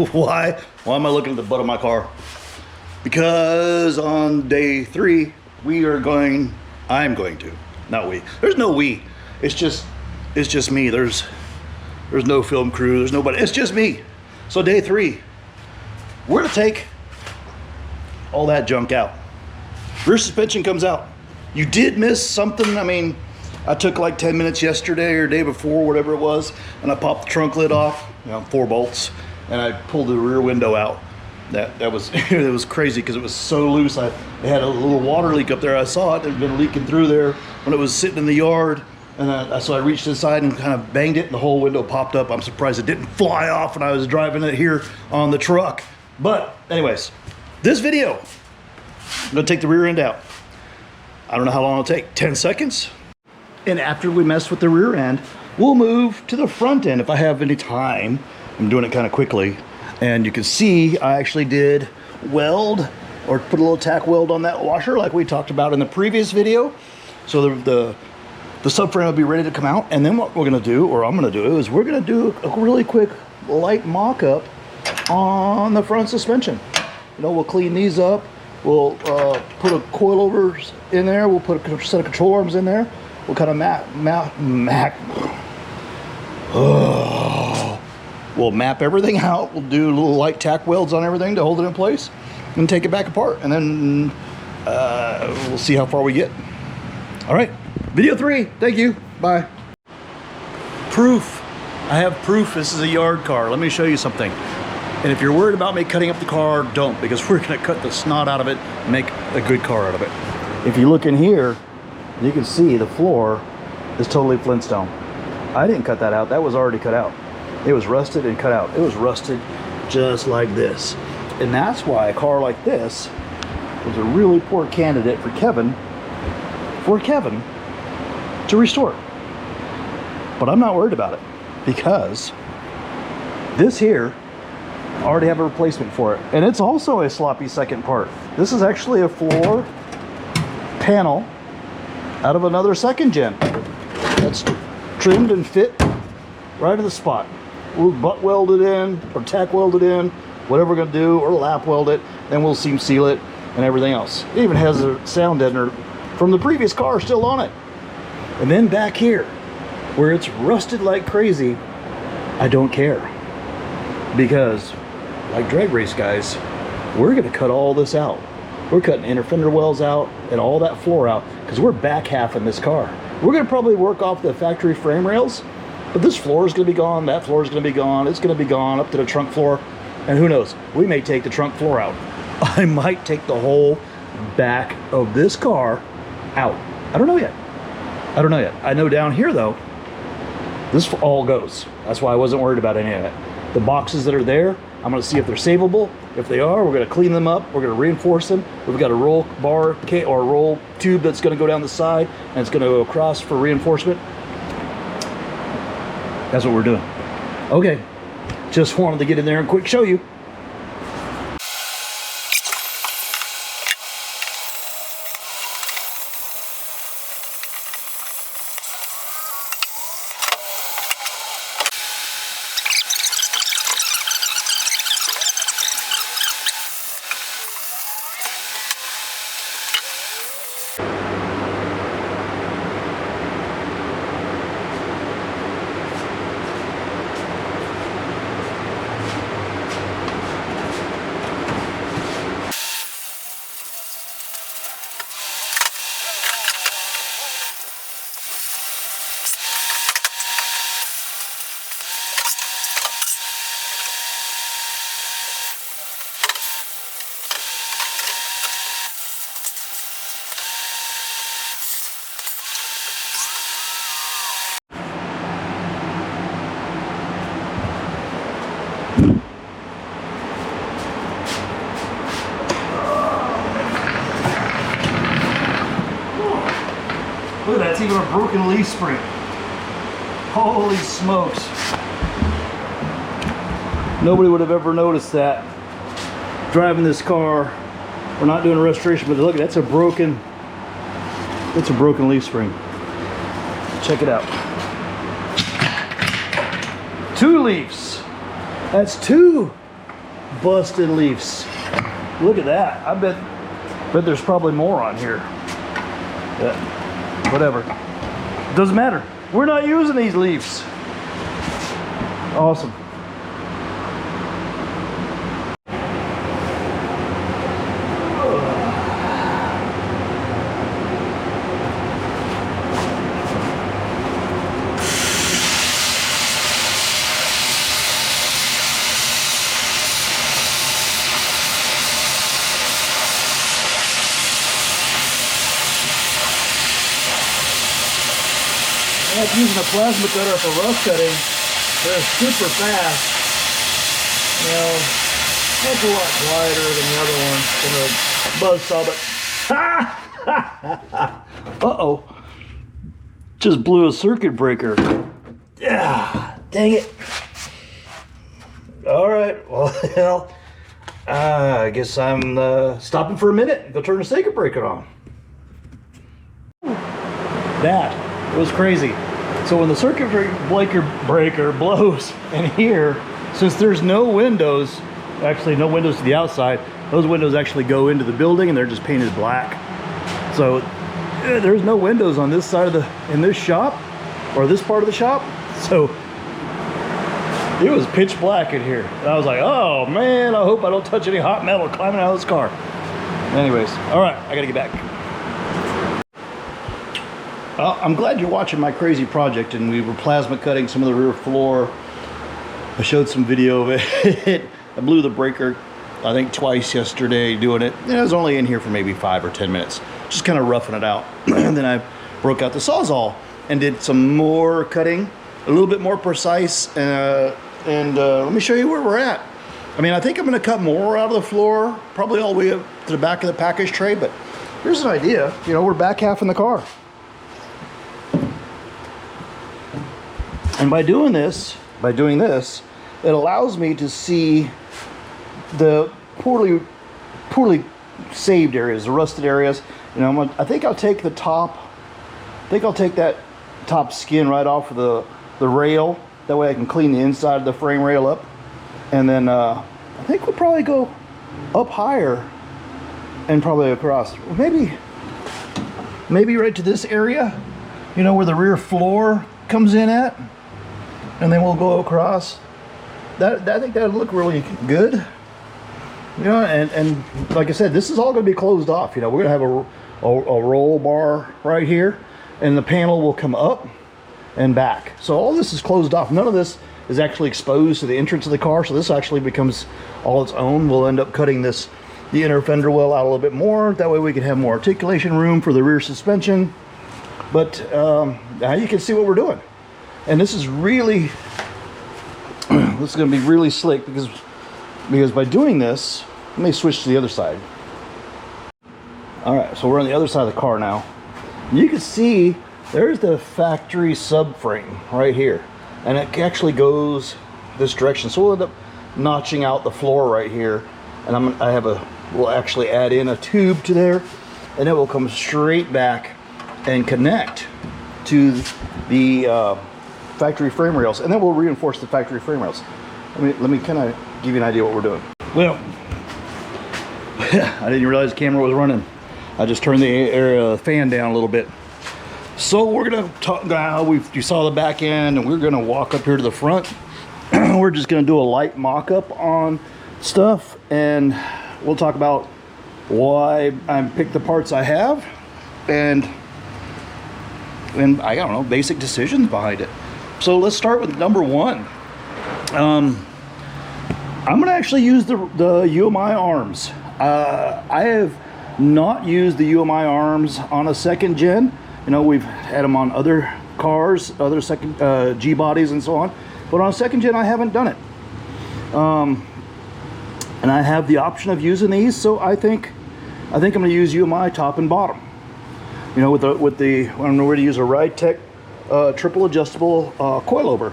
Why am I looking at the butt of my car? Because on day 3, I'm going to, not we. There's no we. It's just me. There's no film crew. There's nobody. It's just me. So day 3, we're gonna take all that junk out. Rear suspension comes out. You did miss something. I mean, I took like 10 minutes yesterday or day before, whatever it was, and I popped the trunk lid off, 4 bolts, and I pulled the rear window out. That was it was crazy because it was so loose. It had a little water leak up there. I saw it. It had been leaking through there when it was sitting in the yard, and so I reached inside and kind of banged it, and the whole window popped up. I'm surprised it didn't fly off when I was driving it here on the truck. But anyways, this video, I'm gonna take the rear end out. I don't know how long it'll take, 10 seconds. And after we mess with the rear end, we'll move to the front end if I have any time. I'm doing it kind of quickly. And you can see I actually did weld or put a little tack weld on that washer like we talked about in the previous video. So the subframe will be ready to come out. And then what we're gonna do, or I'm gonna do, is we're gonna do a really quick light mock-up on the front suspension. We'll clean these up. We'll put a coilovers in there. We'll put a set of control arms in there. We'll kind of we'll map everything out. We'll do little light tack welds on everything to hold it in place and take it back apart. And then we'll see how far we get. All right, video 3, thank you, bye. Proof, I have proof this is a yard car. Let me show you something. And if you're worried about me cutting up the car, don't, because we're gonna cut the snot out of it and make a good car out of it. If you look in here, you can see the floor is totally Flintstone. I didn't cut that out, that was already cut out. It was rusted and cut out. It was rusted just like this. And that's why a car like this was a really poor candidate for Kevin to restore. But I'm not worried about it because this here, I already have a replacement for it. And it's also a sloppy second part. This is actually a floor panel out of another second gen. That's trimmed and fit right to the spot. We'll butt weld it in or tack weld it in, whatever we're gonna do, or lap weld it, then we'll seam seal it and everything else. It even has a sound deadener from the previous car still on it. And then back here, where it's rusted like crazy, I don't care. Because, like drag race guys, we're gonna cut all this out. We're cutting inner fender wells out and all that floor out because we're back half in this car. We're gonna probably work off the factory frame rails, but this floor is gonna be gone, that floor is gonna be gone, it's gonna be gone up to the trunk floor, and who knows, we may take the trunk floor out. I might take the whole back of this car out. I don't know yet. I know down here though, this all goes. That's why I wasn't worried about any of it. The boxes that are there, I'm gonna see if they're savable. If they are, we're gonna clean them up, we're gonna reinforce them. We've got a roll bar or a roll tube that's gonna go down the side and it's gonna go across for reinforcement. That's what we're doing. Okay, just wanted to get in there and quick show you. Look at that, it's even a broken leaf spring. Holy smokes. Nobody would have ever noticed that driving this car. We're not doing a restoration, but look, that's a broken leaf spring. Check it out. 2 leaves. That's 2. busted leaves. Look at that. I bet there's probably more on here. Yeah, whatever. Doesn't matter. We're not using these leaves. Awesome. I like using a plasma cutter for rough cutting. They're super fast. You know, that's a lot quieter than the other one, than the buzzsaw, but uh-oh. Just blew a circuit breaker. Yeah, dang it. All right, well, I guess I'm stopping for a minute and go turn the circuit breaker on. That was crazy. So when the circuit breaker blows in here, since there's no windows, actually no windows to the outside, those windows actually go into the building and they're just painted black. So there's no windows on this side of in this shop, or this part of the shop. So it was pitch black in here. And I was like, oh man, I hope I don't touch any hot metal climbing out of this car. Anyways, all right, I gotta get back. I'm glad you're watching my crazy project, and we were plasma cutting some of the rear floor. I showed some video of it. I blew the breaker, I think twice yesterday doing it. And I was only in here for maybe 5 or 10 minutes, just kind of roughing it out. And then I broke out the Sawzall and did some more cutting, a little bit more precise. And let me show you where we're at. I mean, I think I'm gonna cut more out of the floor, probably all the way up to the back of the package tray, but here's an idea. You know, we're back half in the car. And by doing this, it allows me to see the poorly saved areas, the rusted areas. You know, I think I'll take the top. I think I'll take that top skin right off of the rail. That way I can clean the inside of the frame rail up. And then I think we'll probably go up higher and probably across. Maybe right to this area. You know, where the rear floor comes in at. And then we'll go across. I think that'll look really good. You know, and like I said, this is all going to be closed off. You know, we're going to have a roll bar right here, and the panel will come up and back. So all this is closed off. None of this is actually exposed to the entrance of the car. So this actually becomes all its own. We'll end up cutting the inner fender well out a little bit more. That way we can have more articulation room for the rear suspension. But now you can see what we're doing. And this is really, this is going to be really slick because by doing this, let me switch to the other side. All right, so we're on the other side of the car now. You can see there's the factory subframe right here, and it actually goes this direction. So we'll end up notching out the floor right here, and we'll actually add in a tube to there, and it will come straight back and connect to the factory frame rails, and then we'll reinforce the factory frame rails. Let me kind of give you an idea what we're doing. Well, I didn't realize the camera was running. I just turned the fan down a little bit. So we're gonna talk now. You saw the back end, and we're gonna walk up here to the front. We're just gonna do a light mock-up on stuff, and we'll talk about why I picked the parts I have, and I don't know, basic decisions behind it. So let's start with number one. I'm gonna actually use the UMI arms. I have not used the UMI arms on a second gen. You know, we've had them on other cars, other second G bodies and so on, but on a second gen I haven't done it. And I have the option of using these, so I think I'm gonna use UMI top and bottom. You know, with the I'm going to use a Ride-Tech triple adjustable coilover.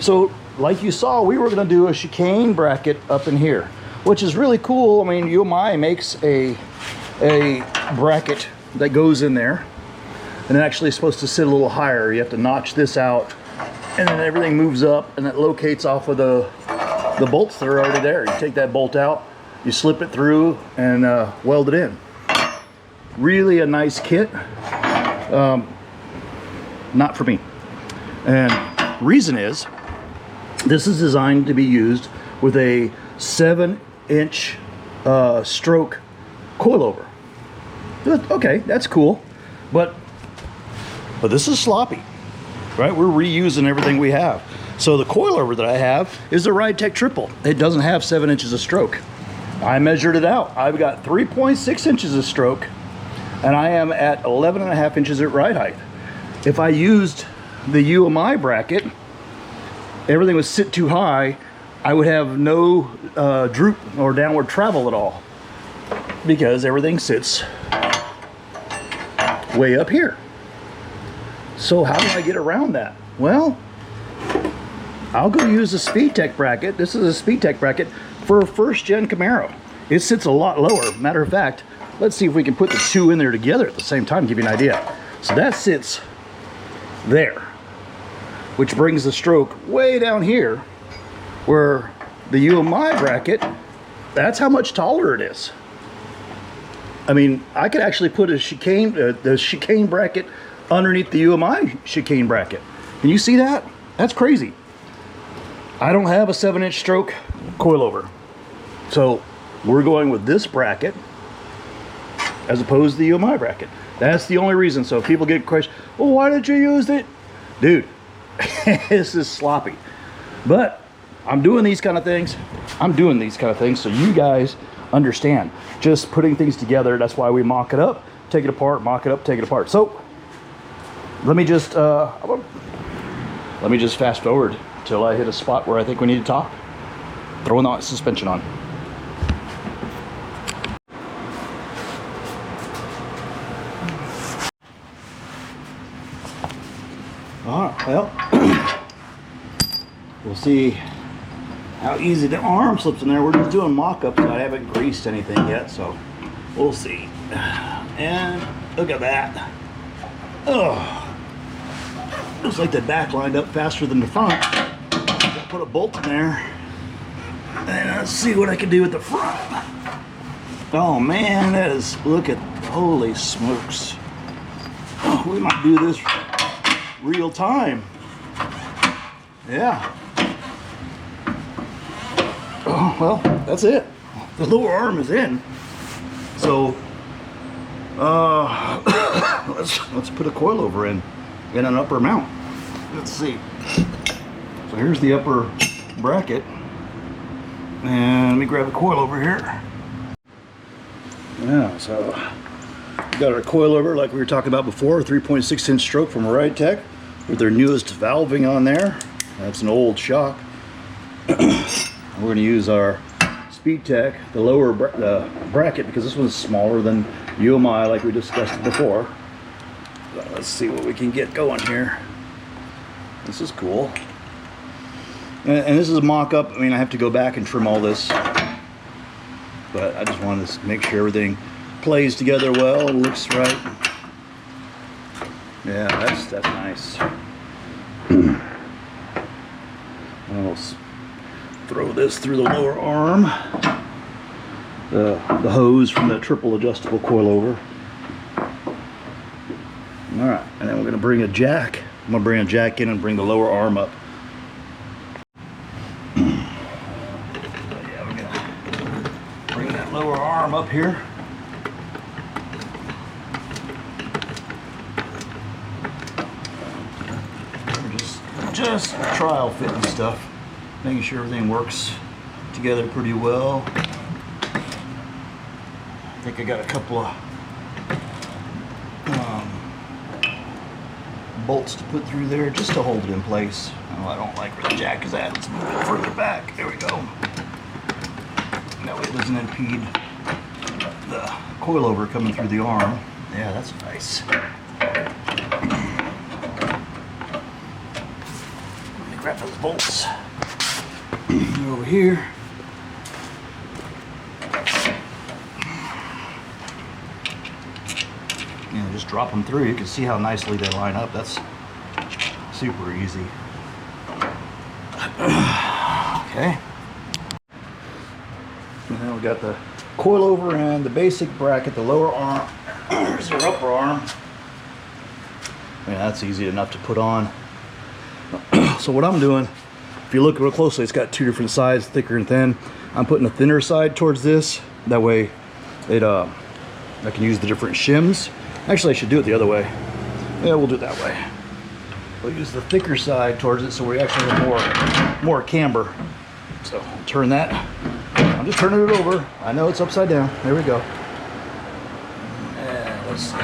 So like you saw, we were going to do a chicane bracket up in here, which is really cool. I mean, UMI makes a bracket that goes in there, and it actually is supposed to sit a little higher. You have to notch this out, and then everything moves up, and it locates off of the the bolts that are already there. You take that bolt out, you slip it through, and weld it in. Really a nice kit. Not for me. And reason is, this is designed to be used with a 7-inch stroke coilover. Okay, that's cool, but this is sloppy, right? We're reusing everything we have. So the coilover that I have is the RideTech Triple. It doesn't have 7 inches of stroke. I measured it out. I've got 3.6 inches of stroke, and I am at 11.5 inches at ride height. If I used the UMI bracket, everything would sit too high, I would have no droop or downward travel at all, because everything sits way up here. So how do I get around that? Well, I'll go use a SpeedTech bracket. This is a SpeedTech bracket for a first-gen Camaro. It sits a lot lower. Matter of fact, let's see if we can put the two in there together at the same time, give you an idea. So that sits there, which brings the stroke way down here, where the UMI bracket, that's how much taller it is. I mean, I could actually put a chicane, the chicane bracket underneath the UMI chicane bracket. Can you see that? That's crazy. I don't have a 7-inch stroke coilover. So we're going with this bracket as opposed to the UMI bracket. That's the only reason. So if people get questions, well, why did you use it? Dude, this is sloppy. But I'm doing these kind of things. So you guys understand. Just putting things together, that's why we mock it up, take it apart, mock it up, take it apart. So let me just fast forward till I hit a spot where I think we need to talk. Throwing the suspension on. All right, well, we'll see how easy the arm slips in there. We're just doing mock-ups. I haven't greased anything yet, so we'll see. And look at that. Oh, looks like the back lined up faster than the front. Put a bolt in there, and let's see what I can do with the front. Oh man, that is, look at, holy smokes. Oh, we might do this real time. Yeah. Oh, well, that's it. The lower arm is in. So let's put a coilover in an upper mount. Let's see. So here's the upper bracket, and let me grab a coilover here. Yeah, so we got our coilover like we were talking about before, 3.6 inch stroke from RideTech with their newest valving on there. That's an old shock. We're going to use our SpeedTech, the lower bracket, because this one's smaller than UMI like we discussed before. So let's see what we can get going here. This is cool. And this is a mock-up. I mean, I have to go back and trim all this, but I just wanted to make sure everything plays together well, looks right. Yeah, that's nice. I'll throw this through the lower arm, the hose from the triple adjustable coilover. All right, and then we're going to bring a jack. I'm going to bring a jack in and bring the lower arm up. Yeah, we're going to bring that lower arm up here. We're just trial fitting stuff, making sure everything works together pretty well. I think I got a couple of bolts to put through there just to hold it in place. Oh, I don't like where the jack is at. Let's move it further back. There we go. That way it doesn't impede the coilover coming through the arm. Yeah, that's nice. Let me grab those bolts. Over here. Just drop them through. You can see how nicely they line up. That's super easy. Okay. we got the coilover and the basic bracket, the lower arm. There's our upper arm. Man, that's easy enough to put on. So what I'm doing, if you look real closely, it's got two different sides, thicker and thin. I'm putting a thinner side towards this. That way I can use the different shims. Actually, I should do it the other way. Yeah, we'll do it that way. We'll use the thicker side towards it so we actually have more camber. So I'll turn that. I'm just turning it over. I know it's upside down. There we go. And let's see.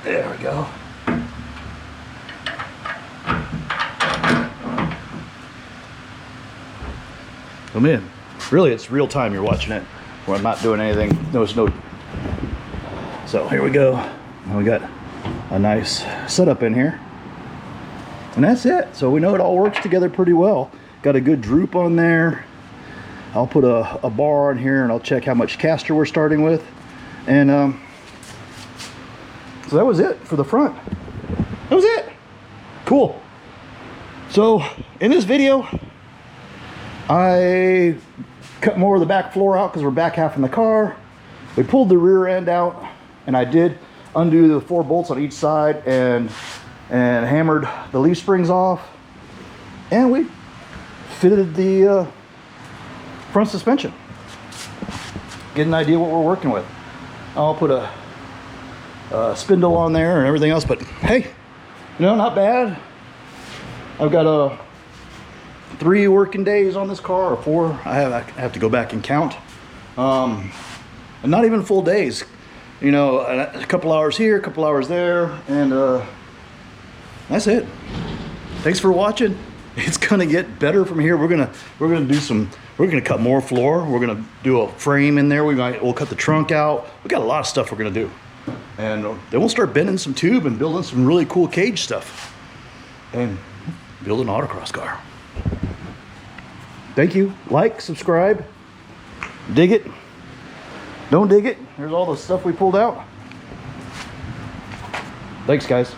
There we go. Come in. Really, it's real time you're watching it, where I'm not doing anything. So here we go. Now we got a nice setup in here. And that's it. So we know it all works together pretty well. Got a good droop on there. I'll put a bar on here and I'll check how much caster we're starting with. And so that was it for the front. That was it. Cool. So in this video, I cut more of the back floor out because we're back half in the car. We pulled the rear end out, and I did undo the 4 bolts on each side and hammered the leaf springs off. And we fitted the front suspension. Get an idea what we're working with. I'll put a spindle on there and everything else, but hey, you know, not bad. I've got 3 working days on this car, or 4. I have to go back and count. And not even full days. You know, a couple hours here, a couple hours there, and that's it. Thanks for watching. It's gonna get better from here. We're gonna cut more floor. We're gonna do a frame in there. We'll cut the trunk out. We got a lot of stuff we're gonna do. And then we'll start bending some tube and building some really cool cage stuff. And build an autocross car. Thank you. Like, subscribe, dig it, don't dig it. There's all the stuff we pulled out. Thanks, guys.